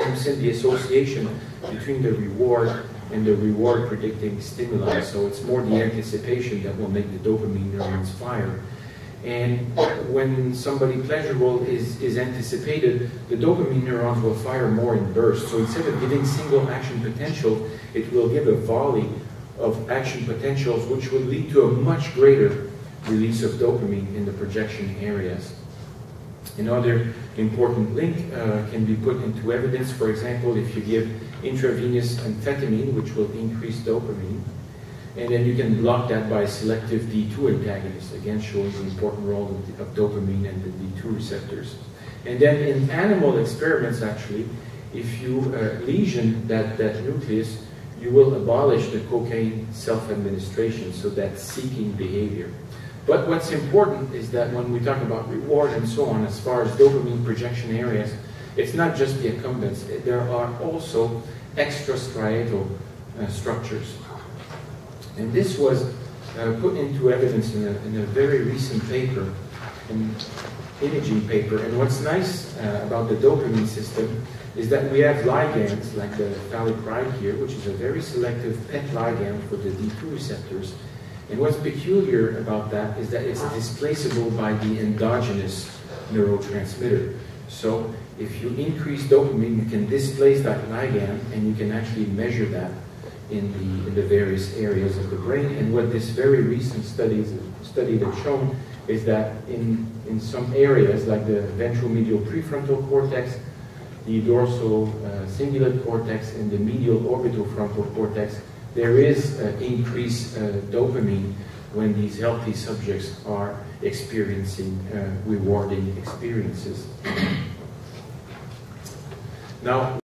in the association between the reward and the reward predicting stimuli. So it's more the anticipation that will make the dopamine neurons fire. And when somebody pleasurable is anticipated, the dopamine neurons will fire more in bursts. So instead of giving single action potential, it will give a volley of action potentials, which will lead to a much greater release of dopamine in the projection areas. Another important link can be put into evidence. For example, if you give intravenous amphetamine, which will increase dopamine, and then you can block that by selective D2 antagonist, again showing the important role of dopamine and the D2 receptors. And then in animal experiments, actually, if you lesion that nucleus, you will abolish the cocaine self-administration, so that seeking behavior. But what's important is that when we talk about reward and so on, as far as dopamine projection areas, it's not just the accumbens. There are also extrastriatal structures. And this was put into evidence in a very recent paper, an imaging paper. And what's nice about the dopamine system is that we have ligands, like the phthalate here, which is a very selective PET ligand for the D2 receptors. And what's peculiar about that is that it's displaceable by the endogenous neurotransmitter. So if you increase dopamine, you can displace that ligand, and you can actually measure that in the various areas of the brain. And what this very recent study has shown is that in some areas, like the ventral medial prefrontal cortex, the dorsal cingulate cortex, and the medial orbitofrontal cortex, there is increased dopamine when these healthy subjects are experiencing rewarding experiences. Now,